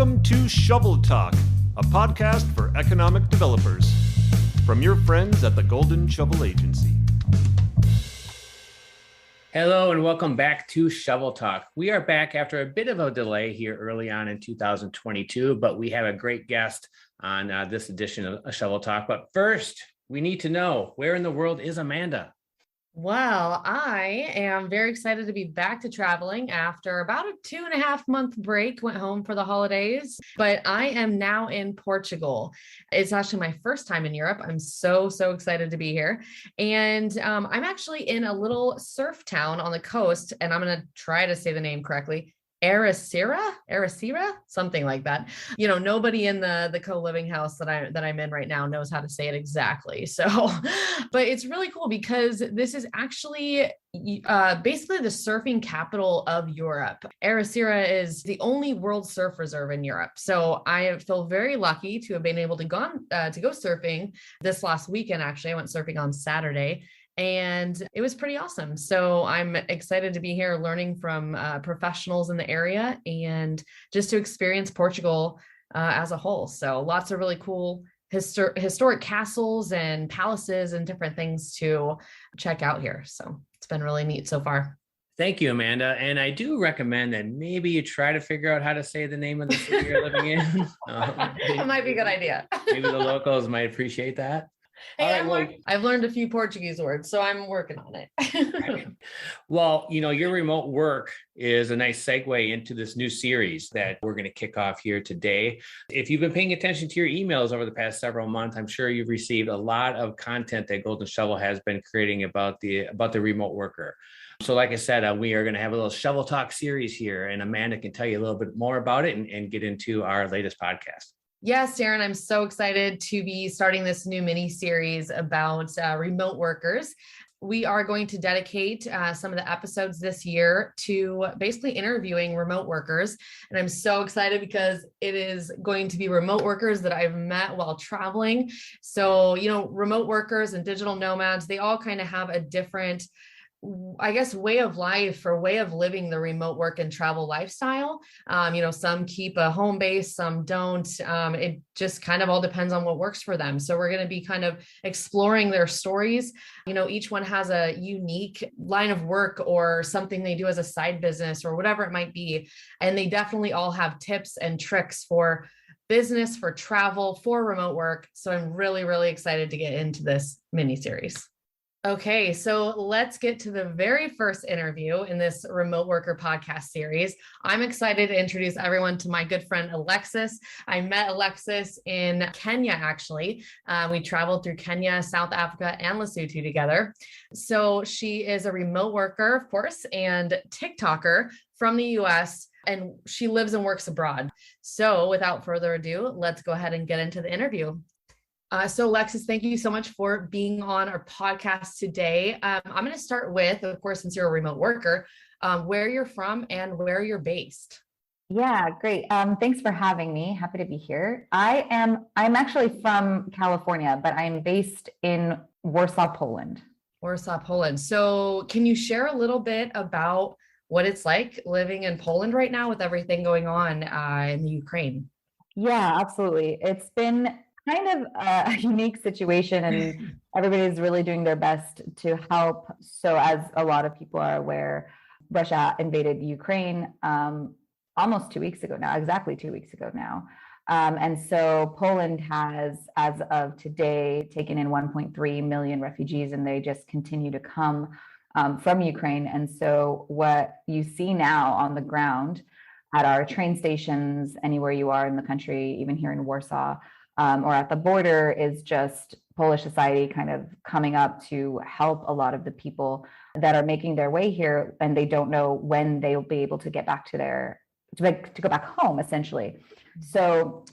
Welcome to ShovelTalk, a podcast for economic developers. From your friends at the Golden Shovel Agency. Hello and welcome back to ShovelTalk. We are back after a bit of a delay here early on in 2022, but we have a great guest on this edition of ShovelTalk. But first, we need to know, where in the world is Amanda? Well, I am very excited to be back to traveling after about a 2.5-month break. Went home for the holidays, but I am now in Portugal. It's actually my first time in Europe. I'm so excited to be here. And I'm actually in a little surf town on the coast, and I'm going to try to say the name correctly. Aracira, something like that. You know, nobody in the co-living house that I'm in right now knows how to say it exactly. So, but it's really cool because this is actually basically the surfing capital of Europe. Aracira is the only World Surf Reserve in Europe. So I feel very lucky to have been able to go surfing this last weekend. Actually, I went surfing on Saturday. And it was pretty awesome. So I'm excited to be here learning from professionals in the area and just to experience Portugal as a whole. So lots of really cool historic castles and palaces and different things to check out here. So it's been really neat so far. Thank you, Amanda. And I do recommend that maybe you try to figure out how to say the name of the city you're living in. That might be a good idea. Maybe the locals might appreciate that. Hey, I've learned a few Portuguese words, so I'm working on it. Well, you know, your remote work is a nice segue into this new series that we're going to kick off here today. If you've been paying attention to your emails over the past several months, I'm sure you've received a lot of content that Golden Shovel has been creating about the remote worker. So like I said, we are going to have a little Shovel Talk series here, and Amanda can tell you a little bit more about it and get into our latest podcast. Yes, Darren, I'm so excited to be starting this new mini series about remote workers. We are going to dedicate some of the episodes this year to basically interviewing remote workers. And I'm so excited because it is going to be remote workers that I've met while traveling. So, you know, remote workers and digital nomads, they all kind of have a different, I guess, way of life or way of living the remote work and travel lifestyle. You know, some keep a home base, some don't. It just kind of all depends on what works for them. So we're going to be kind of exploring their stories. You know, each one has a unique line of work or something they do as a side business or whatever it might be. And they definitely all have tips and tricks for business, for travel, for remote work. So I'm really excited to get into this mini series. Okay, so let's get to the very first interview in this remote worker podcast series. I'm excited to introduce everyone to my good friend, Alexis. I met Alexis in Kenya, actually. We traveled through Kenya, South Africa, and Lesotho together. So she is a remote worker, of course, and TikToker from the US, and she lives and works abroad. So without further ado, let's go ahead and get into the interview. So Alexis, thank you so much for being on our podcast today. I'm going to start with, of course, since you're a remote worker, where you're from and where you're based. Yeah, great. Thanks for having me. Happy to be here. I'm actually from California, but I'm based in Warsaw, Poland. Warsaw, Poland. So can you share a little bit about what it's like living in Poland right now with everything going on in the Ukraine? Yeah, absolutely. It's been kind of a unique situation, and everybody's really doing their best to help. So as a lot of people are aware, Russia invaded Ukraine almost 2 weeks ago now, exactly 2 weeks ago now. And so Poland has, as of today, taken in 1.3 million refugees, and they just continue to come from Ukraine. And so what you see now on the ground at our train stations, anywhere you are in the country, even here in Warsaw, or at the border, is just Polish society kind of coming up to help a lot of the people that are making their way here, and they don't know when they'll be able to get back to go back home, essentially. So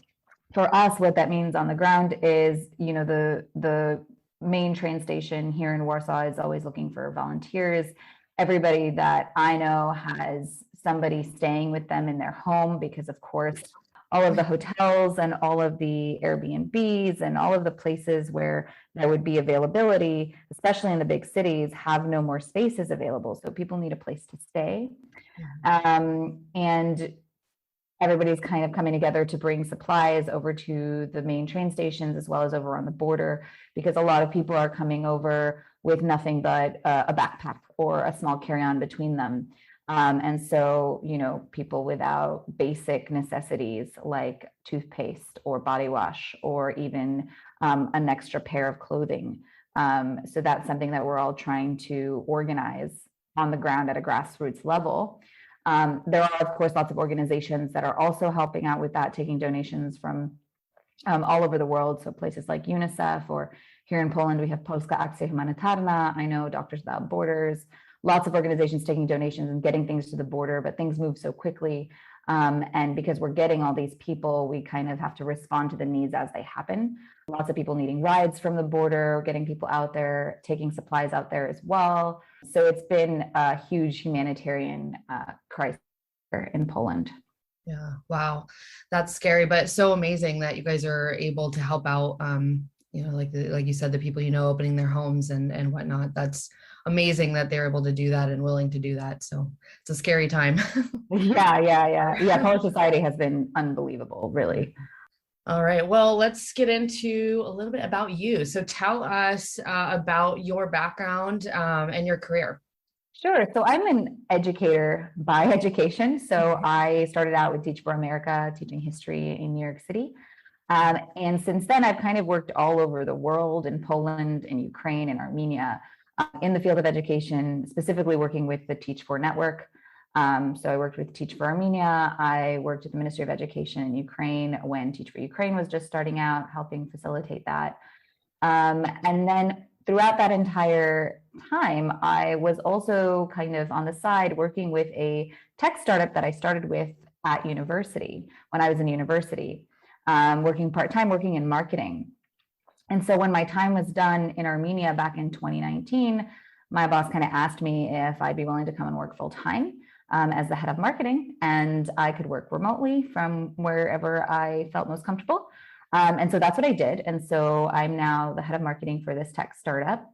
for us, what that means on the ground is, you know, the main train station here in Warsaw is always looking for volunteers. Everybody that I know has somebody staying with them in their home because, of course, all of the hotels and all of the Airbnbs and all of the places where there would be availability, especially in the big cities, have no more spaces available. So people need a place to stay. And everybody's kind of coming together to bring supplies over to the main train stations as well as over on the border, because a lot of people are coming over with nothing but a backpack or a small carry-on between them. And so, people without basic necessities like toothpaste or body wash or even an extra pair of clothing. So that's something that we're all trying to organize on the ground at a grassroots level. There are, of course, lots of organizations that are also helping out with that, taking donations from all over the world. So places like UNICEF, or here in Poland, we have Polska Akcja Humanitarna. I know Doctors Without Borders, lots of organizations taking donations and getting things to the border, but things move so quickly. And because we're getting all these people, we kind of have to respond to the needs as they happen. Lots of people needing rides from the border, getting people out there, taking supplies out there as well. So it's been a huge humanitarian crisis in Poland. Yeah. Wow. That's scary, but so amazing that you guys are able to help out, like you said, the people, opening their homes and whatnot. That's amazing that they're able to do that and willing to do that. So it's a scary time. Yeah. Polish society has been unbelievable, really. All right. Well, let's get into a little bit about you. So tell us about your background and your career. Sure. So I'm an educator by education. So I started out with Teach for America, teaching history in New York City. And since then, I've kind of worked all over the world, in Poland, in Ukraine, and Armenia, in the field of education, specifically working with the Teach for network. So I worked with Teach for Armenia. I worked at the Ministry of Education in Ukraine when Teach for Ukraine was just starting out, helping facilitate that. And then throughout that entire time, I was also kind of on the side working with a tech startup that I started with at university, when I was in university, working part-time, working in marketing. And so when my time was done in Armenia back in 2019, my boss kind of asked me if I'd be willing to come and work full-time as the head of marketing, and I could work remotely from wherever I felt most comfortable. And so that's what I did. And so I'm now the head of marketing for this tech startup.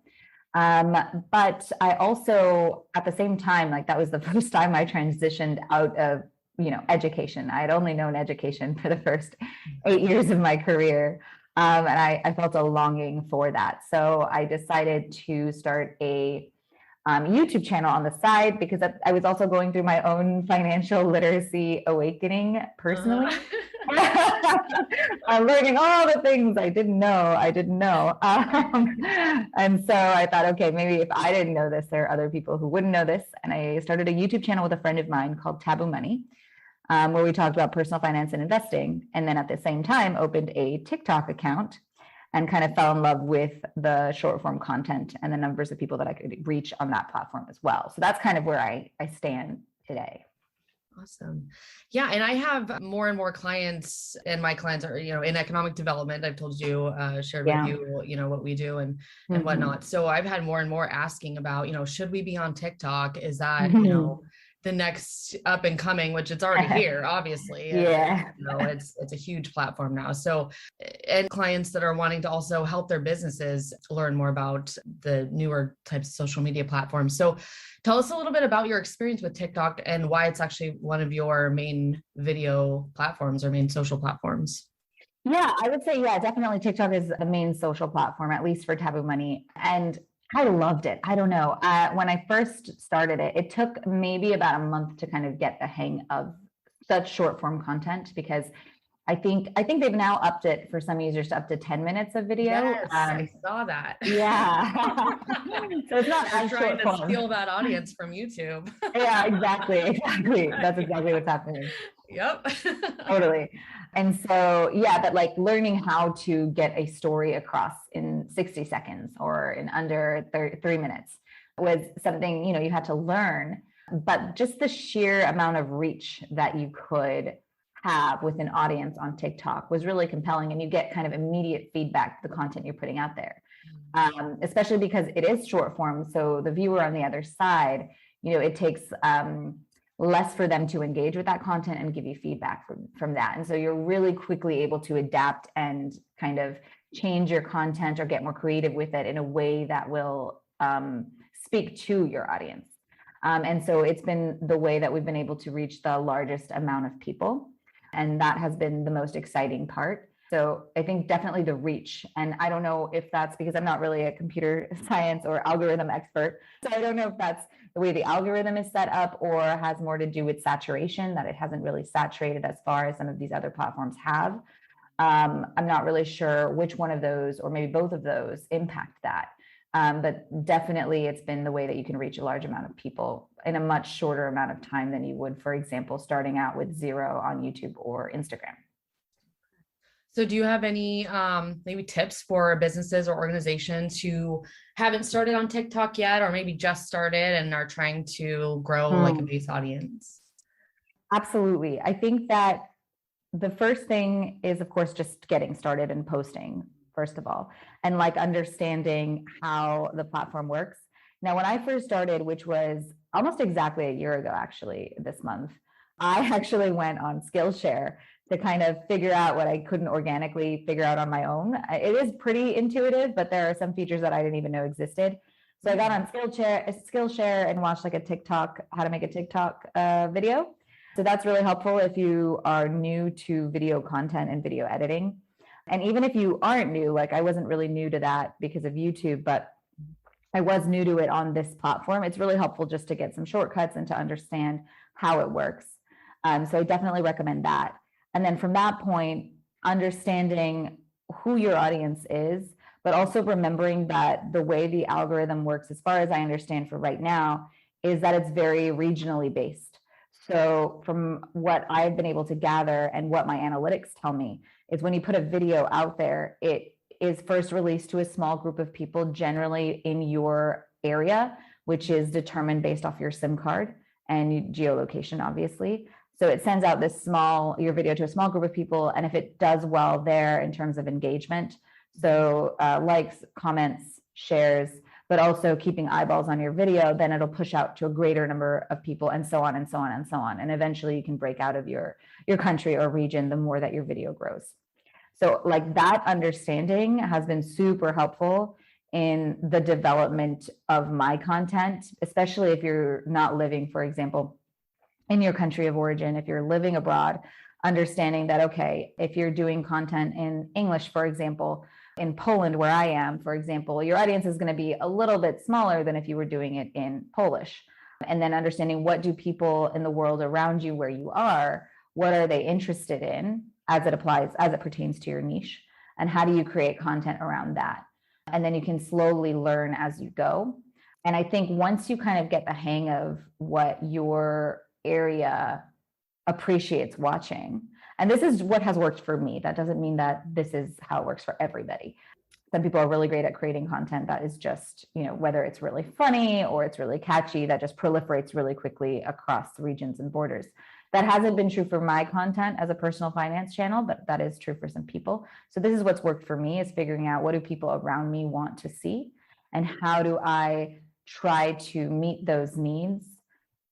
But I also, at the same time, that was the first time I transitioned out of, education. I had only known education for the first 8 years of my career. And I felt a longing for that. So I decided to start a YouTube channel on the side, because I was also going through my own financial literacy awakening personally. I'm learning all the things I didn't know. And so I thought, okay, maybe if I didn't know this, there are other people who wouldn't know this. And I started a YouTube channel with a friend of mine called Taboo Money, where we talked about personal finance and investing. And then at the same time, opened a TikTok account and kind of fell in love with the short form content and the numbers of people that I could reach on that platform as well. So that's kind of where I stand today. Awesome. Yeah. And I have more and more clients, and my clients are, in economic development. I've told you, shared with you, what we do and whatnot. So I've had more and more asking about, should we be on TikTok? Is that, the next up and coming, which it's already here, obviously. Yeah. It's a huge platform now. So, and clients that are wanting to also help their businesses learn more about the newer types of social media platforms. So tell us a little bit about your experience with TikTok and why it's actually one of your main video platforms or main social platforms. Yeah, I would say, definitely TikTok is the main social platform, at least for Taboo Money. And I loved it. I don't know. When I first started it, it took maybe about a month to kind of get the hang of such short form content, because I think they've now upped it for some users to up to 10 minutes of video. Yes, I saw that. Yeah. So it's not I'm trying to steal that audience from YouTube. Yeah, exactly. That's exactly what's happening. Yep. Totally. And so, but learning how to get a story across in 60 seconds or in under 3 minutes was something, you had to learn. But just the sheer amount of reach that you could have with an audience on TikTok was really compelling, and you get kind of immediate feedback to the content you're putting out there, especially because it is short form. So the viewer on the other side, it takes less for them to engage with that content and give you feedback from that. And so you're really quickly able to adapt and kind of change your content or get more creative with it in a way that will speak to your audience. And so it's been the way that we've been able to reach the largest amount of people. And that has been the most exciting part. So I think definitely the reach. And I don't know if that's because I'm not really a computer science or algorithm expert. So I don't know if that's the way the algorithm is set up or has more to do with saturation, that it hasn't really saturated as far as some of these other platforms have. I'm not really sure which one of those, or maybe both of those, impact that. But definitely it's been the way that you can reach a large amount of people in a much shorter amount of time than you would, for example, starting out with 0 on YouTube or Instagram. So do you have any maybe tips for businesses or organizations who haven't started on TikTok yet, or maybe just started and are trying to grow like a base audience? Absolutely. I think that the first thing is, of course, just getting started and posting, first of all, and like understanding how the platform works. Now, when I first started, which was almost exactly a year ago, actually, this month, I actually went on Skillshare to kind of figure out what I couldn't organically figure out on my own. It is pretty intuitive, but there are some features that I didn't even know existed. So I got on Skillshare and watched like a TikTok, how to make a TikTok video. So that's really helpful if you are new to video content and video editing. And even if you aren't new, like I wasn't really new to that because of YouTube, but I was new to it on this platform. It's really helpful just to get some shortcuts and to understand how it works. So I definitely recommend that. And then from that point, understanding who your audience is, but also remembering that the way the algorithm works, as far as I understand for right now, is that it's very regionally based. So from what I've been able to gather and what my analytics tell me is when you put a video out there, it is first released to a small group of people, generally in your area, which is determined based off your SIM card and geolocation, obviously. So it sends out your video to a small group of people. And if it does well there in terms of engagement, so likes, comments, shares, but also keeping eyeballs on your video, then it'll push out to a greater number of people, and so on and so on and so on. And eventually you can break out of your country or region the more that your video grows. So like that understanding has been super helpful in the development of my content, especially if you're not living, for example, in your country of origin. If you're living abroad, understanding that, okay, if you're doing content in English, for example, in Poland, where I am, for example, your audience is going to be a little bit smaller than if you were doing it in Polish. And then understanding, what do people in the world around you where you are, what are they interested in as it pertains to your niche? And how do you create content around that? And then you can slowly learn as you go. And I think once you kind of get the hang of what your area appreciates watching, and this is what has worked for me. That doesn't mean that this is how it works for everybody. Some people are really great at creating content that is just, whether it's really funny or it's really catchy, that just proliferates really quickly across regions and borders. That hasn't been true for my content as a personal finance channel, but that is true for some people. So this is what's worked for me, is figuring out, what do people around me want to see, and how do I try to meet those needs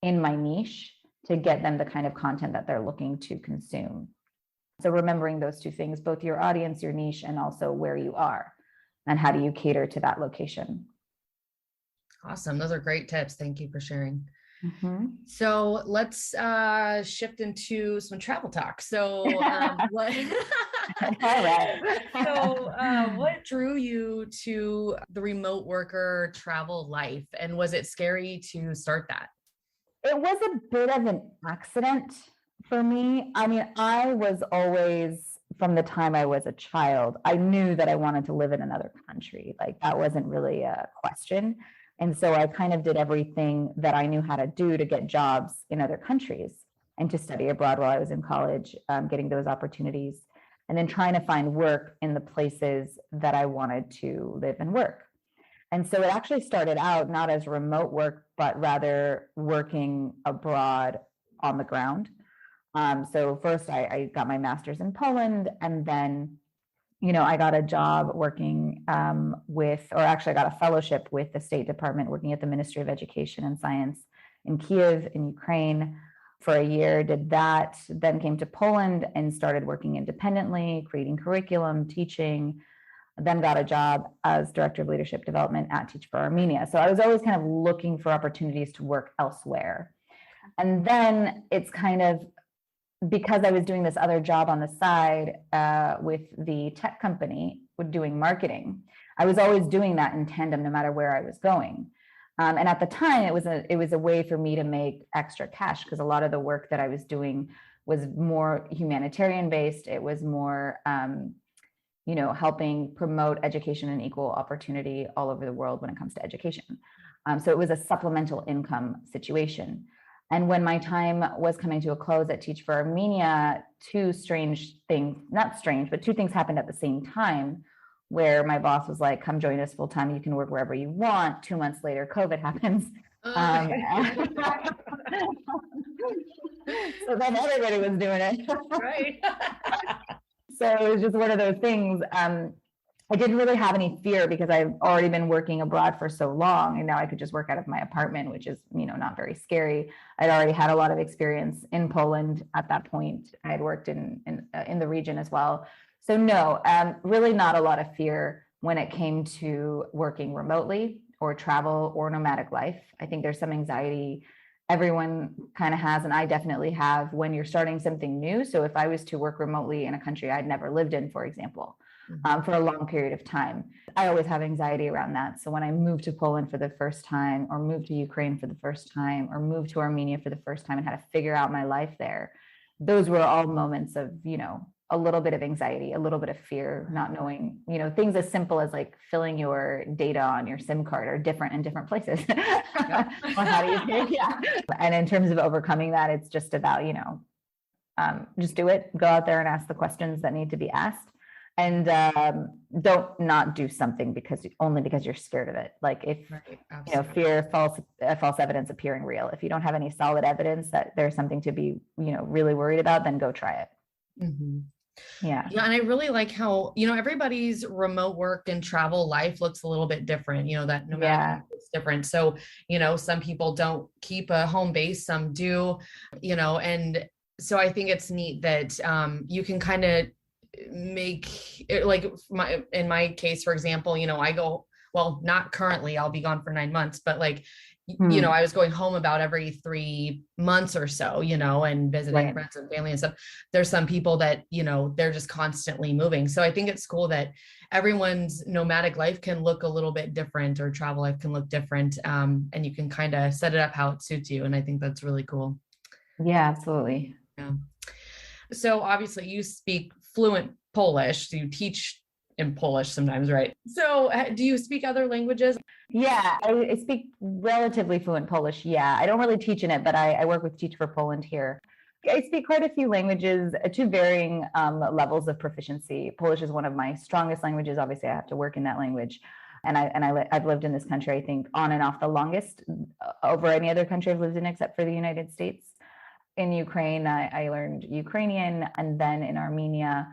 in my niche to get them the kind of content that they're looking to consume. So remembering those two things, both your audience, your niche, and also where you are, and how do you cater to that location. Awesome. Those are great tips. Thank you for sharing. Mm-hmm. So let's shift into some travel talk. So what All right. what drew you to the remote worker travel life, and was it scary to start that? It was a bit of an accident for me. I mean, I was always, from the time I was a child, I knew that I wanted to live in another country. Like, that wasn't really a question. And so I kind of did everything that I knew how to do to get jobs in other countries and to study abroad while I was in college, getting those opportunities, and then trying to find work in the places that I wanted to live and work. And so it actually started out not as remote work, but rather working abroad on the ground. So first I got my master's in Poland, and then, I got a job working I got a fellowship with the State Department, working at the Ministry of Education and Science in Kiev in Ukraine for a year, did that, then came to Poland and started working independently, creating curriculum, teaching, then got a job as Director of Leadership Development at Teach for Armenia. So I was always kind of looking for opportunities to work elsewhere. And then it's kind of because I was doing this other job on the side with the tech company, with doing marketing, I was always doing that in tandem, no matter where I was going. And at the time, it was a way for me to make extra cash, because a lot of the work that I was doing was more humanitarian based. It was more, helping promote education and equal opportunity all over the world when it comes to education. So it was a supplemental income situation. And when my time was coming to a close at Teach for Armenia, two things happened at the same time, where my boss was like, come join us full time. You can work wherever you want. 2 months later, COVID happens. So then everybody was doing it. Right. So it was just one of those things. I didn't really have any fear, because I've already been working abroad for so long, and now I could just work out of my apartment, which is, not very scary. I'd already had a lot of experience in Poland at that point. I had worked in the region as well. So no, really not a lot of fear when it came to working remotely or travel or nomadic life. I think there's some anxiety everyone kind of has, and I definitely have, when you're starting something new. So if I was to work remotely in a country I'd never lived in, for example, for a long period of time, I always have anxiety around that. So when I moved to Poland for the first time, or moved to Ukraine for the first time, or moved to Armenia for the first time and had to figure out my life there, those were all moments of, a little bit of anxiety, a little bit of fear, not knowing, things as simple as like filling your data on your SIM card are different in different places. How do you And in terms of overcoming that, it's just about, just do it, go out there and ask the questions that need to be asked. And don't not do something only because you're scared of it. Like if, fear, false evidence appearing real. If you don't have any solid evidence that there's something to be, really worried about, then go try it. Mm-hmm. Yeah. And I really like how, everybody's remote work and travel life looks a little bit different, that no matter it's different. So, some people don't keep a home base, some do, and so I think it's neat that you can kind of make it, like in my case, for example, I go, well, not currently, I'll be gone for 9 months, but like, I was going home about every 3 months or so, and visiting friends and family and stuff. There's some people that, they're just constantly moving. So I think it's cool that everyone's nomadic life can look a little bit different, or travel life can look different. And you can kind of set it up how it suits you. And I think that's really cool. Yeah, absolutely. Yeah. So obviously you speak fluent Polish. So you teach in Polish sometimes, right? So do you speak other languages? Yeah, I speak relatively fluent Polish. Yeah, I don't really teach in it, but I work with Teach for Poland here. I speak quite a few languages to varying levels of proficiency. Polish is one of my strongest languages. Obviously, I have to work in that language. And I've lived in this country, I think, on and off the longest over any other country I've lived in, except for the United States. In Ukraine, I learned Ukrainian, and then in Armenia,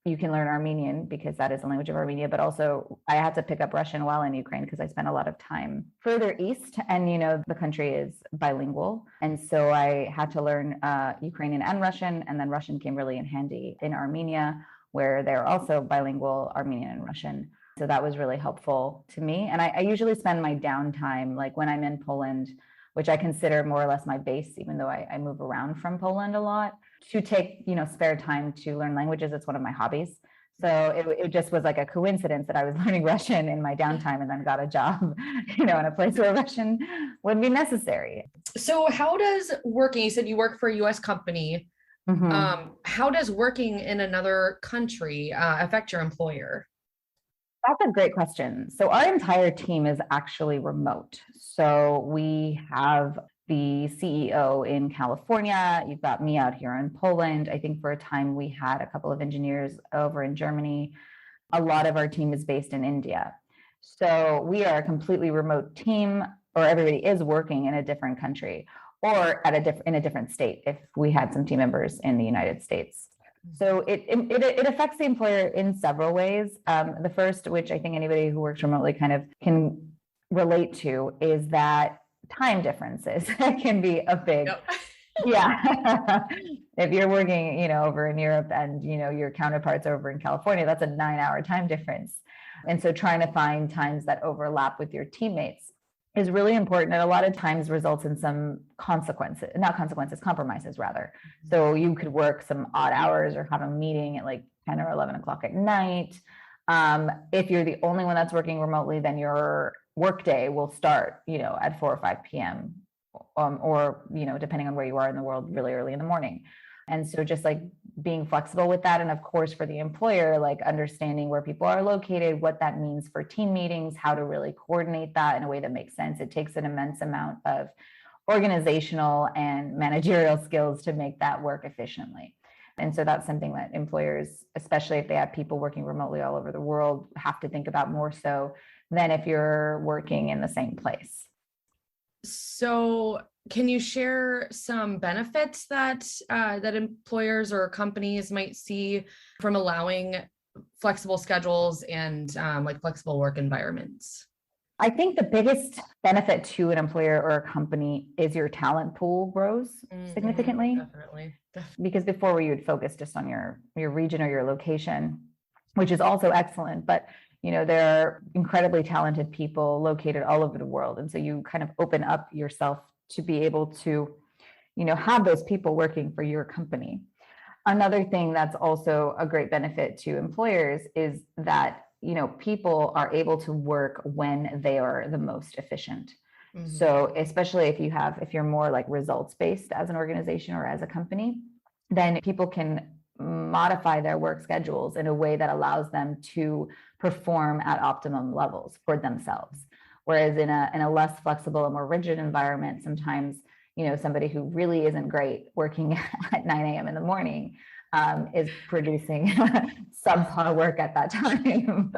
you can learn Armenian because that is the language of Armenia, but also I had to pick up Russian while in Ukraine because I spent a lot of time further east, and the country is bilingual. And so I had to learn Ukrainian and Russian, and then Russian came really in handy in Armenia, where they're also bilingual, Armenian and Russian. So that was really helpful to me. And I usually spend my downtime, like when I'm in Poland, which I consider more or less my base, even though I move around from Poland a lot, to take, spare time to learn languages. It's one of my hobbies. So it just was like a coincidence that I was learning Russian in my downtime, and then got a job, in a place where Russian would be necessary. So how does working, you said you work for a US company. Mm-hmm. How does working in another country affect your employer? That's a great question. So our entire team is actually remote. So we have the CEO in California. You've got me out here in Poland. I think for a time we had a couple of engineers over in Germany. A lot of our team is based in India. So we are a completely remote team, or everybody is working in a different country or in a different state if we had some team members in the United States. So it affects the employer in several ways. The first, which I think anybody who works remotely kind of can relate to, is that time differences can be a big, yeah. If you're working, over in Europe and, your counterparts over in California, that's a 9-hour time difference. And so trying to find times that overlap with your teammates is really important, and a lot of times results in some compromises rather. So you could work some odd hours or have a meeting at like 10 or 11 o'clock at night. If you're the only one that's working remotely, then your workday will start, at 4 or 5 p.m. Or, depending on where you are in the world, really early in the morning. And so just like being flexible with that. And of course, for the employer, like understanding where people are located, what that means for team meetings, how to really coordinate that in a way that makes sense. It takes an immense amount of organizational and managerial skills to make that work efficiently. And so that's something that employers, especially if they have people working remotely all over the world, have to think about more so than if you're working in the same place. So can you share some benefits that employers or companies might see from allowing flexible schedules and like flexible work environments? I think the biggest benefit to an employer or a company is your talent pool grows significantly. Definitely. Because before you would focus just on your region or your location, which is also excellent, but there are incredibly talented people located all over the world. And so you kind of open up yourself to be able to, have those people working for your company. Another thing that's also a great benefit to employers is that, people are able to work when they are the most efficient. Mm-hmm. So especially if you're more like results-based as an organization or as a company, then people can modify their work schedules in a way that allows them to perform at optimum levels for themselves. Whereas in a less flexible and more rigid environment, sometimes, somebody who really isn't great working at 9 a.m. in the morning is producing subpar work at that time.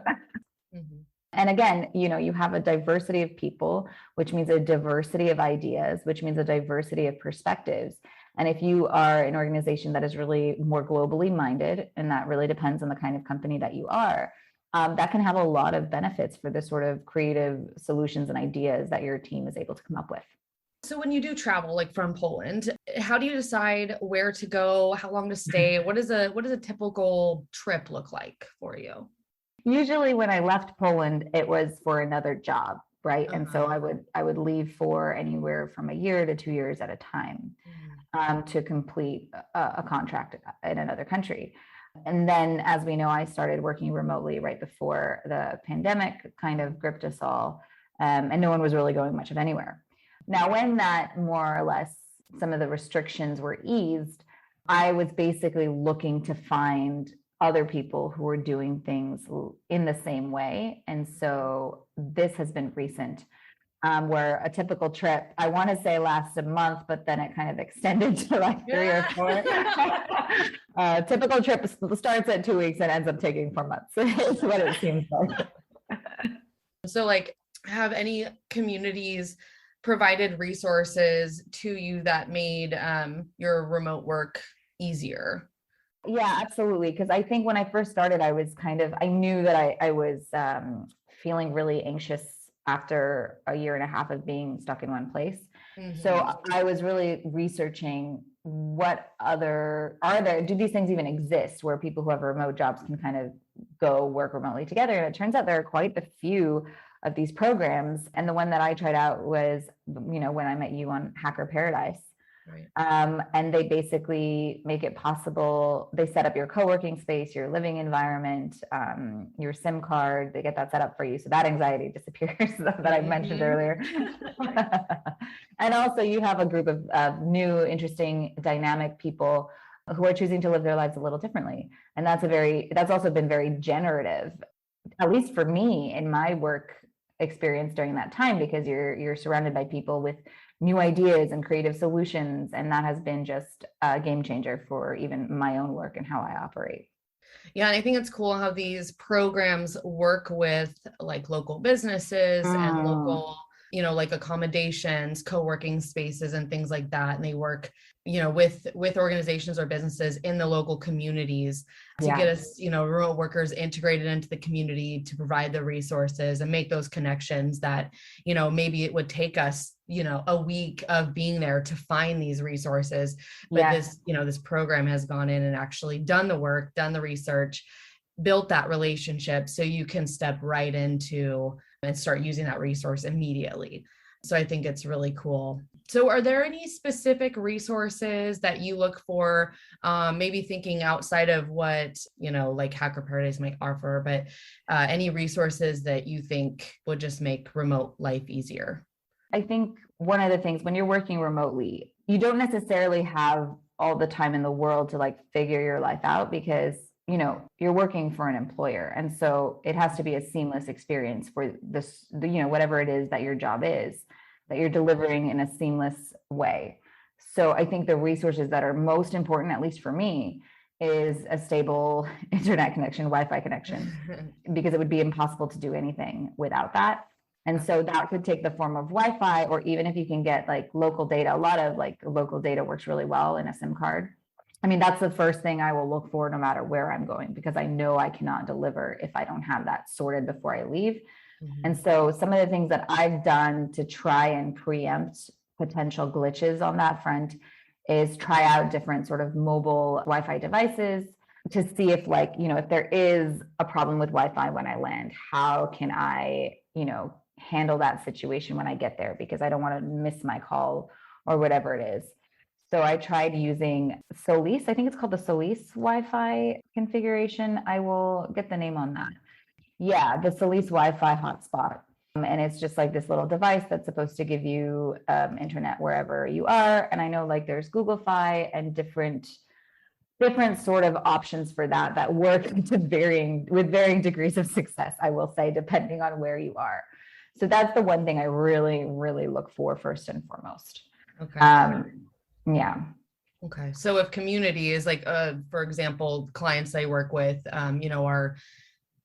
Mm-hmm. And again, you have a diversity of people, which means a diversity of ideas, which means a diversity of perspectives. And if you are an organization that is really more globally minded, and that really depends on the kind of company that you are, that can have a lot of benefits for the sort of creative solutions and ideas that your team is able to come up with. So when you do travel, like from Poland, how do you decide where to go, how long to stay? What does a typical trip look like for you? Usually when I left Poland, it was for another job, right? Uh-huh. And so I would leave for anywhere from a year to 2 years at a time to complete a contract in another country. And then, as we know, I started working remotely right before the pandemic kind of gripped us all, and no one was really going much of anywhere. Now, when that more or less some of the restrictions were eased, I was basically looking to find other people who were doing things in the same way. And so this has been recent, where a typical trip, I want to say lasts a month, but then it kind of extended to like 3 or 4. Typical trip starts at 2 weeks and ends up taking 4 months. It's what it seems like. So like, have any communities provided resources to you that made your remote work easier? Yeah, absolutely. Because I think when I first started, I knew that I was feeling really anxious after a year and a half of being stuck in one place. Mm-hmm. So I was really researching do these things even exist where people who have remote jobs can kind of go work remotely together? And it turns out there are quite a few of these programs. And the one that I tried out was, when I met you on Hacker Paradise. Right. And they basically make it possible. They set up your co-working space, your living environment, your SIM card. They get that set up for you. So that anxiety disappears that I mentioned earlier. And also you have a group of new, interesting, dynamic people who are choosing to live their lives a little differently. And that's also been very generative, at least for me in my work experience during that time, because you're surrounded by people with new ideas and creative solutions. And that has been just a game changer for even my own work and how I operate. Yeah. And I think it's cool how these programs work with like local businesses and local, like accommodations, co-working spaces and things like that. And they work, with organizations or businesses in the local communities to get us, remote workers integrated into the community to provide the resources and make those connections that, maybe it would take us, a week of being there to find these resources. But this program has gone in and actually done the work, done the research, built that relationship so you can step right into and start using that resource immediately. So I think it's really cool. So are there any specific resources that you look for, maybe thinking outside of what, like Hacker Paradise might offer, but any resources that you think would just make remote life easier? I think one of the things when you're working remotely, you don't necessarily have all the time in the world to like figure your life out because, you're working for an employer. And so it has to be a seamless experience for this, whatever it is that your job is, that you're delivering in a seamless way. So I think the resources that are most important, at least for me, is a stable internet connection, Wi-Fi connection, because it would be impossible to do anything without that. And so that could take the form of Wi-Fi, or even if you can get like local data, a lot of like local data works really well in a SIM card. I mean, that's the first thing I will look for no matter where I'm going, because I know I cannot deliver if I don't have that sorted before I leave. Mm-hmm. And so some of the things that I've done to try and preempt potential glitches on that front is try out different sort of mobile Wi-Fi devices to see if if there is a problem with Wi-Fi when I land, how can I, handle that situation when I get there, because I don't want to miss my call or whatever it is. So I tried using Solis. I think it's called the Solis Wi-Fi configuration. I will get the name on that. Yeah, the Solis Wi-Fi hotspot. And it's just like this little device that's supposed to give you internet wherever you are. And I know like there's Google Fi and different sort of options for that work with varying degrees of success, I will say, depending on where you are. So that's the one thing I really, really look for first and foremost. Okay. Yeah. Okay. So if community is like, for example, clients I work with, are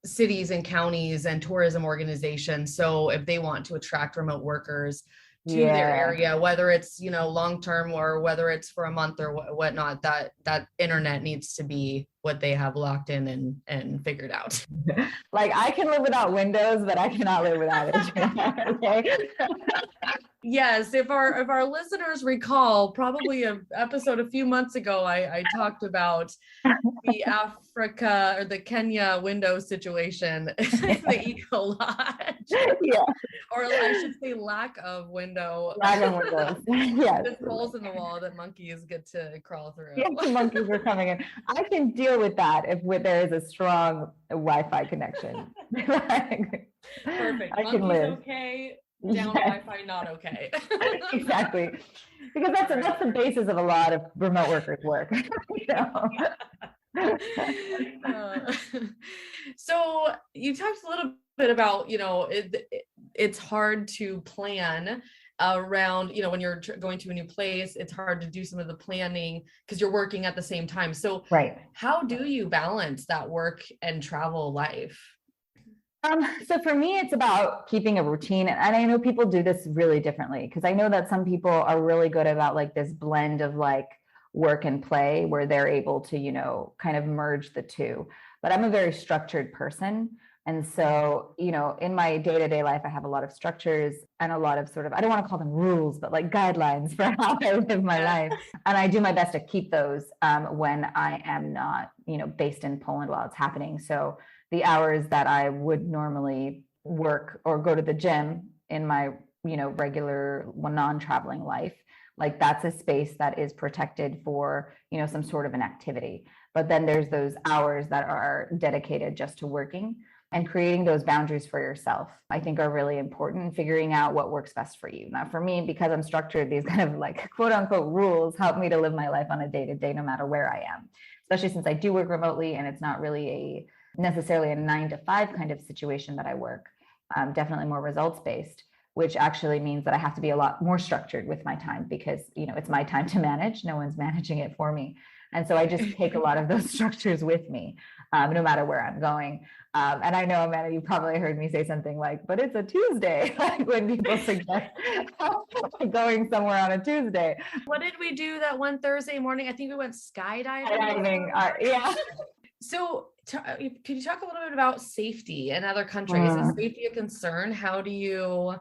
cities and counties and tourism organizations. So if they want to attract remote workers to their area, whether it's, long-term or whether it's for a month or whatnot, that internet needs to be what they have locked in and figured out. Like I can live without Windows, but I cannot live without internet. Okay. Yes, if our listeners recall, probably an episode a few months ago, I talked about the Africa or the Kenya window situation, the Eco Lodge. Yeah. Or I should say lack of window. Lack of windows. Yes. There's holes in the wall that monkeys get to crawl through. Yes, the monkeys are coming in. I can deal with that if there is a strong Wi-Fi connection. Perfect. I can live. Okay. Down Wi-Fi, not okay. Exactly, because that's the basis of a lot of remote workers' work. So you talked a little bit about it's hard to plan around when you're going to a new place. It's hard to do some of the planning because you're working at the same time. So right, how do you balance that work and travel life? So for me, it's about keeping a routine. And I know people do this really differently, because I know that some people are really good about like this blend of like work and play where they're able to, kind of merge the two. But I'm a very structured person. And so, in my day-to-day life, I have a lot of structures and a lot of sort of, I don't want to call them rules, but like guidelines for how I live my life. And I do my best to keep those when I am not, based in Poland while it's happening. So the hours that I would normally work or go to the gym in my, regular non-traveling life, like that's a space that is protected for, some sort of an activity. But then there's those hours that are dedicated just to working, and creating those boundaries for yourself, I think are really important, figuring out what works best for you. Now, for me, because I'm structured, these kind of like quote unquote rules help me to live my life on a day-to-day, no matter where I am, especially since I do work remotely and it's not really necessarily a 9-to-5 kind of situation that I work, definitely more results-based, which actually means that I have to be a lot more structured with my time because, it's my time to manage. No one's managing it for me. And so I just take a lot of those structures with me, no matter where I'm going. And I know, Amanda, you probably heard me say something like, but it's a Tuesday, like when people suggest going somewhere on a Tuesday. What did we do that one Thursday morning? I think we went skydiving. Yeah. So could you talk a little bit about safety in other countries? Is safety a concern? How do you...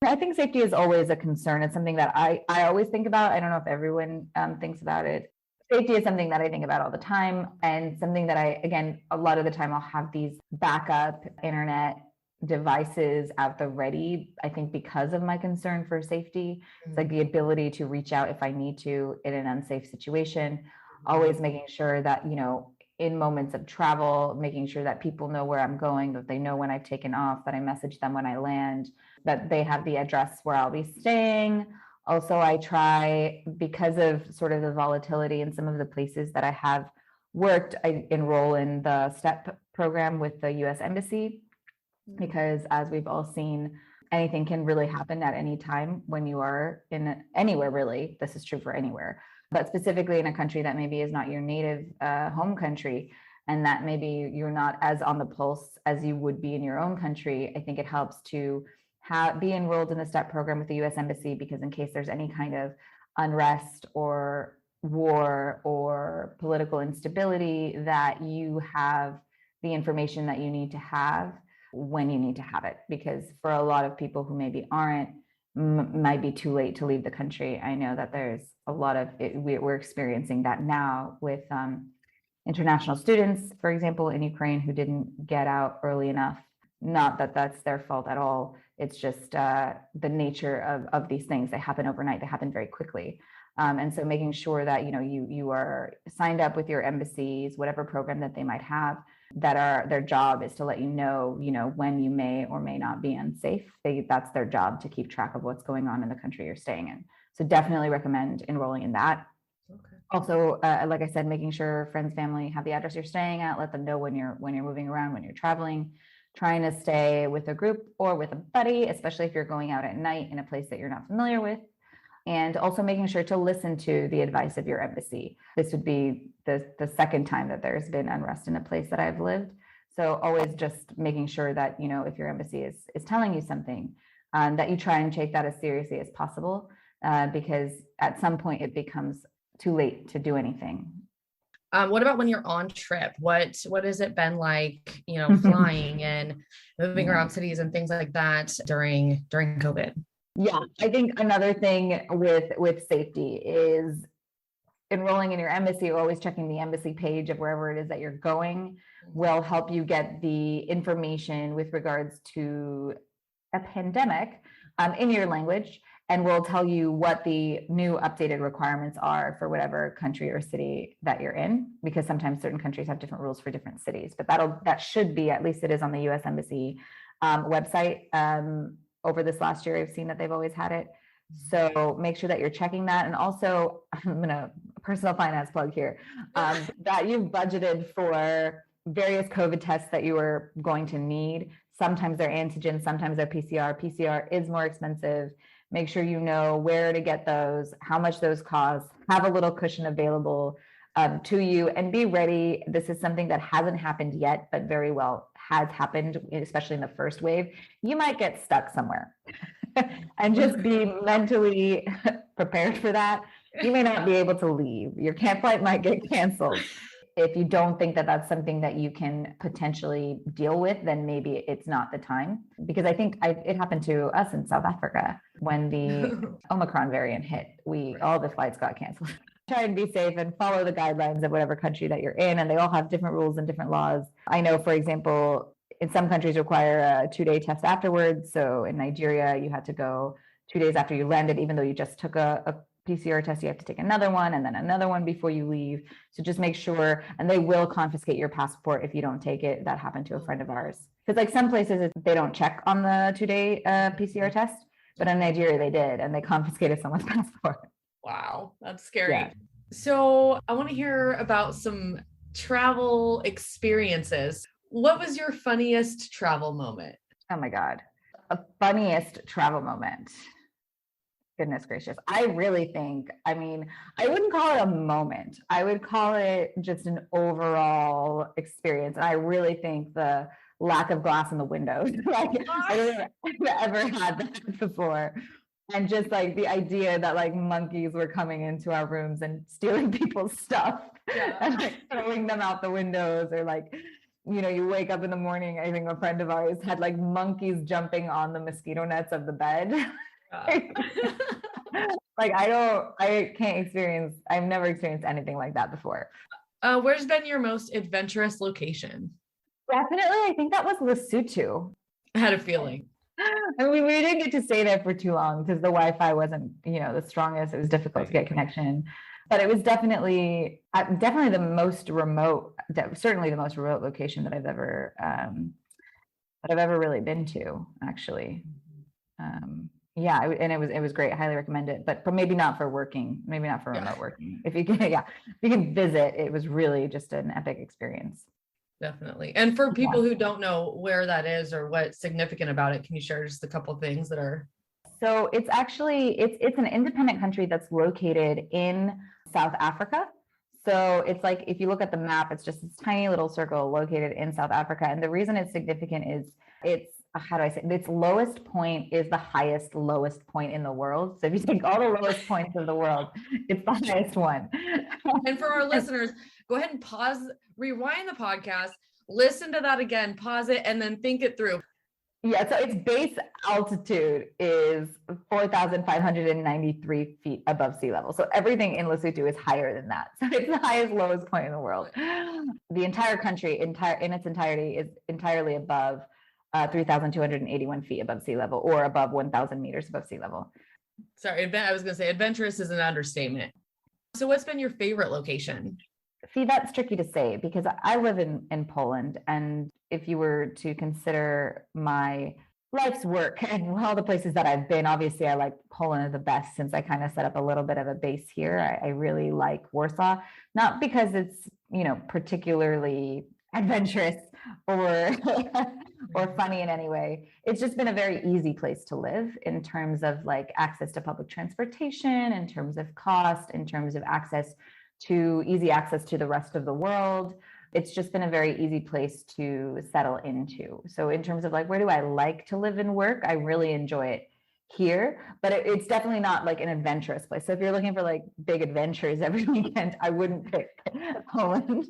I think safety is always a concern. It's something that I always think about. I don't know if everyone thinks about it. Safety is something that I think about all the time, and something that a lot of the time I'll have these backup internet devices at the ready, I think because of my concern for safety. It's like the ability to reach out if I need to in an unsafe situation, always making sure that, in moments of travel, making sure that people know where I'm going, that they know when I've taken off, that I message them when I land, that they have the address where I'll be staying. Also, I try, because of sort of the volatility in some of the places that I have worked, I enroll in the STEP program with the US Embassy, because as we've all seen, anything can really happen at any time when you are in anywhere, really. This is true for anywhere, but specifically in a country that maybe is not your native home country, and that maybe you're not as on the pulse as you would be in your own country. I think it helps to be enrolled in the STEP program with the US Embassy, because in case there's any kind of unrest or war or political instability, that you have the information that you need to have when you need to have it. Because for a lot of people who maybe might be too late to leave the country. I know that there's a lot of we're experiencing that now with international students, for example, in Ukraine, who didn't get out early enough. Not that that's their fault at all. It's just the nature of these things. They happen overnight. They happen very quickly. And so making sure that, you are signed up with your embassies, whatever program that they might have, that their job is to let you know, when you may or may not be unsafe. That's their job, to keep track of what's going on in the country you're staying in. So definitely recommend enrolling in that. Okay. Also, like I said, making sure friends, family have the address you're staying at. Let them know when you're moving around, when you're traveling. Trying to stay with a group or with a buddy, especially if you're going out at night in a place that you're not familiar with. And also making sure to listen to the advice of your embassy. This would be the second time that there's been unrest in a place that I've lived. So always just making sure that, if your embassy is telling you something, that you try and take that as seriously as possible, because at some point it becomes too late to do anything. What about when you're on trip? What has it been like, flying and moving around cities and things like that during COVID? Yeah, I think another thing with safety is enrolling in your embassy, or always checking the embassy page of wherever it is that you're going will help you get the information with regards to a pandemic in your language, and will tell you what the new updated requirements are for whatever country or city that you're in, because sometimes certain countries have different rules for different cities. But that should be, at least it is on the US Embassy website. Over this last year, I've seen that they've always had it. So make sure that you're checking that. And also, I'm going to personal finance plug here, that you've budgeted for various COVID tests that you are going to need. Sometimes they're antigen, sometimes they're PCR. PCR is more expensive. Make sure you know where to get those, how much those cost, have a little cushion available to you, and be ready. This is something that hasn't happened yet, but very well has happened, especially in the first wave. You might get stuck somewhere and just be mentally prepared for that. You may not be able to leave. Your camp flight might get canceled. If you don't think that that's something that you can potentially deal with, then maybe it's not the time. Because I think it happened to us in South Africa when the Omicron variant hit. All the flights got canceled. Try and be safe and follow the guidelines of whatever country that you're in. And they all have different rules and different laws. I know, for example, in some countries require a 2-day test afterwards. So in Nigeria, you had to go 2 days after you landed, even though you just took a PCR test, you have to take another one and then another one before you leave. So just make sure, and they will confiscate your passport if you don't take it. That happened to a friend of ours. Because like some places, they don't check on the 2-day PCR test, but in Nigeria they did, and they confiscated someone's passport. Wow, that's scary. Yeah. So I want to hear about some travel experiences. What was your funniest travel moment? Oh my God. A funniest travel moment. Goodness gracious. I really think, I wouldn't call it a moment. I would call it just an overall experience. And I really think the lack of glass in the windows, like I don't know if I've ever had that before. And just like the idea that like monkeys were coming into our rooms and stealing people's stuff and like throwing them out the windows, or like, you wake up in the morning, I think a friend of ours had like monkeys jumping on the mosquito nets of the bed. Like I've never experienced anything like that before. Where's been your most adventurous location? Definitely, I think that was Lesotho. I had a feeling. I mean, we didn't get to stay there for too long because the Wi-Fi wasn't, the strongest. It was difficult to get connection, but it was definitely the most remote, certainly the most remote location that I've ever really been to, actually. Yeah, and it was great. I highly recommend it, but maybe not for working, maybe not for remote working. If you can, if you can visit, it was really just an epic experience. Definitely. And for people who don't know where that is or what's significant about it, can you share just a couple of things that are? So it's actually, it's an independent country that's located in South Africa. So it's like, if you look at the map, it's just this tiny little circle located in South Africa. And the reason it's significant is how do I say it? Its lowest point is the lowest point in the world. So if you take all the lowest points of the world, it's the highest one. And for our listeners, go ahead and pause, rewind the podcast, listen to that again, pause it, and then think it through. Yeah, so its base altitude is 4,593 feet above sea level. So everything in Lesotho is higher than that. So it's the highest, lowest point in the world. The entire country, in its entirety, is entirely above 3,281 feet above sea level, or above 1,000 meters above sea level. Sorry, I was going to say adventurous is an understatement. So what's been your favorite location? See, that's tricky to say because I live in Poland. And if you were to consider my life's work and all the places that I've been, obviously I like Poland the best since I kind of set up a little bit of a base here. I really like Warsaw, not because it's, particularly adventurous or funny in any way. It's just been a very easy place to live in terms of like access to public transportation, in terms of cost, in terms of easy access to the rest of the world. It's just been a very easy place to settle into. So in terms of like, where do I like to live and work? I really enjoy it here, but it's definitely not like an adventurous place. So if you're looking for like big adventures every weekend, I wouldn't pick Poland.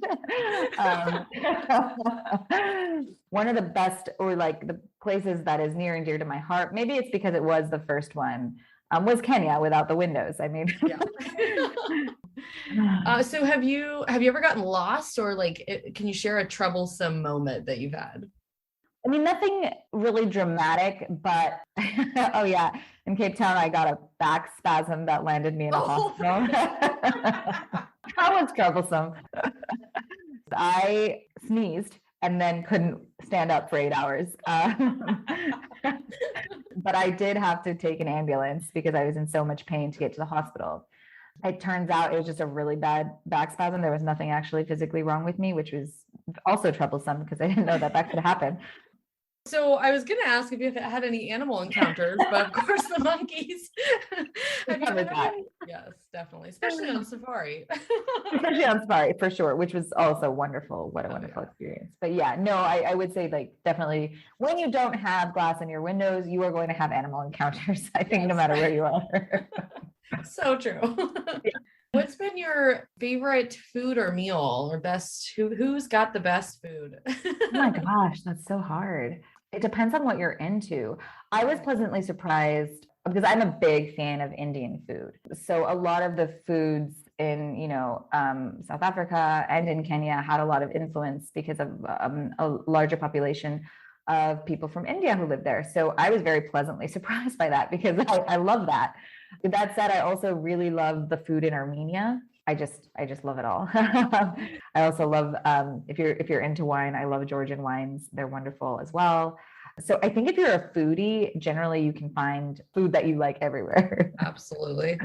One of the best, or like the places that is near and dear to my heart, maybe it's because it was the first one, was Kenya without the windows. I mean, so have you ever gotten lost, or can you share a troublesome moment that you've had? I mean, nothing really dramatic, but oh yeah, in Cape Town, I got a back spasm that landed me in a hospital. That was troublesome. I sneezed and then couldn't stand up for 8 hours. But I did have to take an ambulance because I was in so much pain to get to the hospital. It turns out it was just a really bad back spasm. There was nothing actually physically wrong with me, which was also troublesome because I didn't know that could happen. So I was going to ask if you had any animal encounters, but of course the monkeys. Have you had any? Yes, definitely, especially on safari. Especially on safari, for sure, which was also wonderful. What a wonderful experience. But yeah, no, I would say like definitely when you don't have glass in your windows, you are going to have animal encounters. I think no matter where you are. So true. What's been your favorite food or meal, or best? Who's got the best food? Oh my gosh, that's so hard. It depends on what you're into. I was pleasantly surprised because I'm a big fan of Indian food. So a lot of the foods in, South Africa and in Kenya had a lot of influence because of a larger population of people from India who live there. So I was very pleasantly surprised by that because I love that. That said, I also really love the food in Armenia. I just love it all. I also love, if you're into wine, I love Georgian wines. They're wonderful as well. So I think if you're a foodie, generally you can find food that you like everywhere. Absolutely.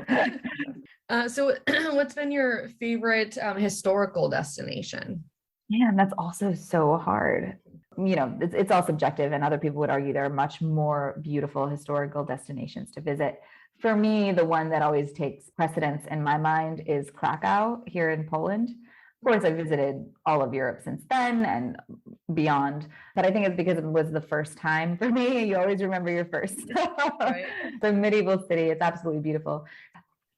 So what's been your favorite historical destination? Man, that's also so hard. It's all subjective, and other people would argue there are much more beautiful historical destinations to visit. For me, the one that always takes precedence in my mind is Krakow here in Poland. Of course, I've visited all of Europe since then and beyond, but I think it's because it was the first time for me. You always remember your first. Right. The medieval city, it's absolutely beautiful.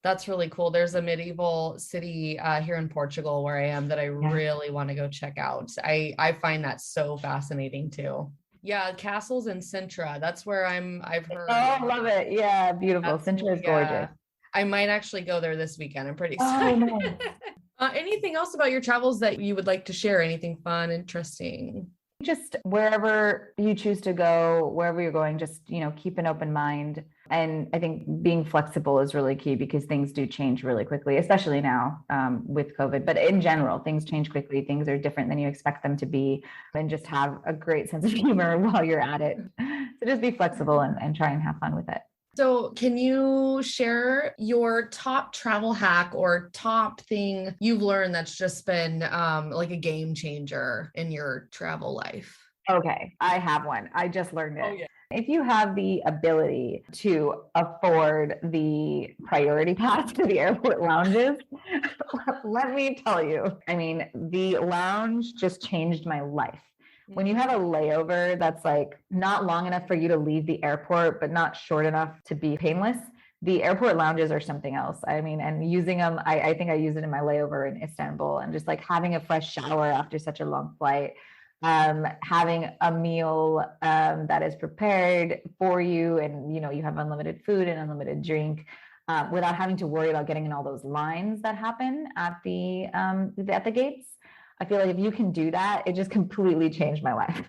That's really cool. There's a medieval city here in Portugal where I am that I really want to go check out. I find that so fascinating too. Yeah, castles in Sintra. That's where I've heard. Oh, love it. Yeah, beautiful. Sintra is gorgeous. I might actually go there this weekend. I'm pretty excited. Oh, nice. Anything else about your travels that you would like to share? Anything fun, interesting? just wherever you choose to go, wherever you're going, just, keep an open mind. And I think being flexible is really key because things do change really quickly, especially now with COVID. But in general, things change quickly. Things are different than you expect them to be. And just have a great sense of humor while you're at it. So just be flexible and try and have fun with it. So can you share your top travel hack or top thing you've learned that's just been like a game changer in your travel life? Okay, I have one. I just learned it. Oh, yeah. If you have the ability to afford the priority pass to the airport lounges, let me tell you, the lounge just changed my life. When you have a layover that's like not long enough for you to leave the airport, but not short enough to be painless, the airport lounges are something else. And using them, I think I used it in my layover in Istanbul, and just like having a fresh shower after such a long flight, having a meal that is prepared for you, and you have unlimited food and unlimited drink, without having to worry about getting in all those lines that happen at the gates. I feel like if you can do that, it just completely changed my life.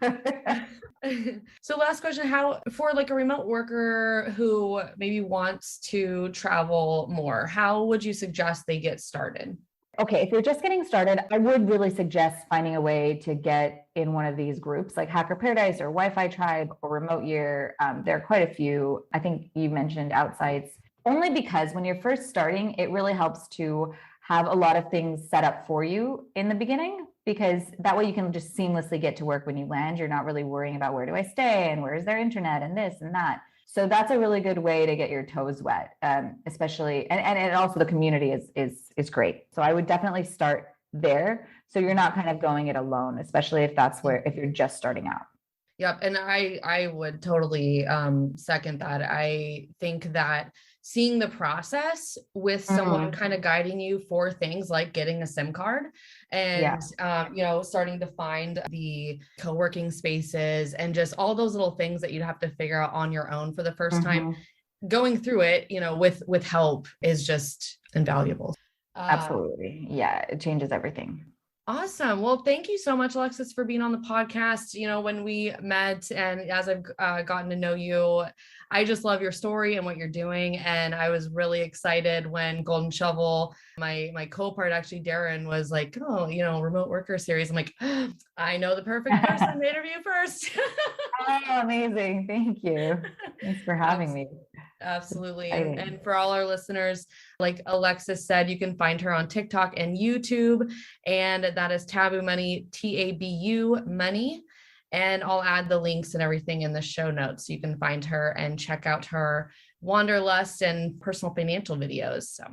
So last question, how, for like a remote worker who maybe wants to travel more, how would you suggest they get started? Okay, if you're just getting started, I would really suggest finding a way to get in one of these groups like Hacker Paradise or Wi-Fi Tribe or Remote Year. There are quite a few. I think you mentioned Outsites, only because when you're first starting, it really helps to have a lot of things set up for you in the beginning, because that way you can just seamlessly get to work when you land. You're not really worrying about where do I stay and where is their internet and this and that. So that's a really good way to get your toes wet, especially, and also the community is great. So I would definitely start there. So you're not kind of going it alone, especially if you're just starting out. Yep. And I would totally second that. I think that seeing the process with someone kind of guiding you for things like getting a SIM card and, starting to find the co-working spaces and just all those little things that you'd have to figure out on your own for the first time, going through it, with help is just invaluable. Absolutely. Yeah. It changes everything. Awesome. Well, thank you so much, Alexis, for being on the podcast. When we met and as I've gotten to know you, I just love your story and what you're doing. And I was really excited when Golden Shovel, my co-part, actually, Darren, was like, oh, remote worker series. I'm like, I know the perfect person to interview first. Oh, amazing. Thank you. Thanks for having me. Absolutely. And for all our listeners, like Alexis said, you can find her on TikTok and YouTube, and that is Taboo Money, TABU Money. And I'll add the links and everything in the show notes. So you can find her and check out her wanderlust and personal financial videos. So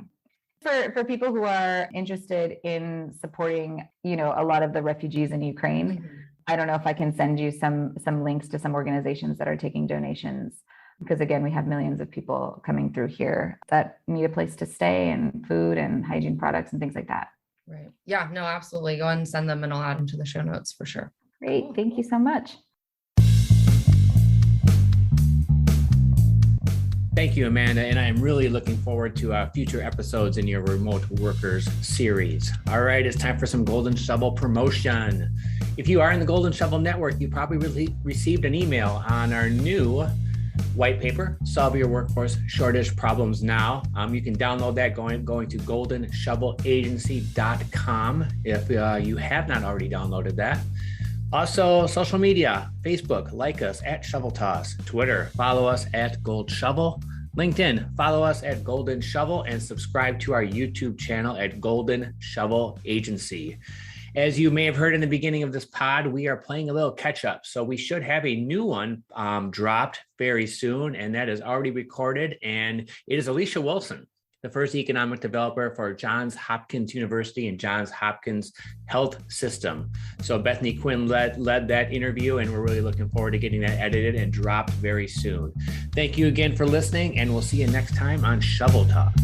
for people who are interested in supporting, a lot of the refugees in Ukraine, I don't know if I can send you some links to some organizations that are taking donations, because again, we have millions of people coming through here that need a place to stay and food and hygiene products and things like that. Right. Yeah, no, absolutely. Go ahead and send them and I'll add them to the show notes for sure. Great. Cool. Thank you so much. Thank you, Amanda. And I'm really looking forward to future episodes in your Remote Workers series. All right, it's time for some Golden Shovel promotion. If you are in the Golden Shovel Network, you probably received an email on our new white paper, Solve Your Workforce Shortage Problems Now. You can download that going to goldenshovelagency.com if you have not already downloaded that. Also, social media, Facebook, like us at ShovelTalk, Twitter, follow us at Gold Shovel, LinkedIn, follow us at Golden Shovel, and subscribe to our YouTube channel at Golden Shovel Agency. As you may have heard in the beginning of this pod, we are playing a little catch up. So we should have a new one dropped very soon, and that is already recorded. And it is Alicia Wilson, the first economic developer for Johns Hopkins University and Johns Hopkins Health System. So Bethany Quinn led that interview, and we're really looking forward to getting that edited and dropped very soon. Thank you again for listening, and we'll see you next time on Shovel Talk.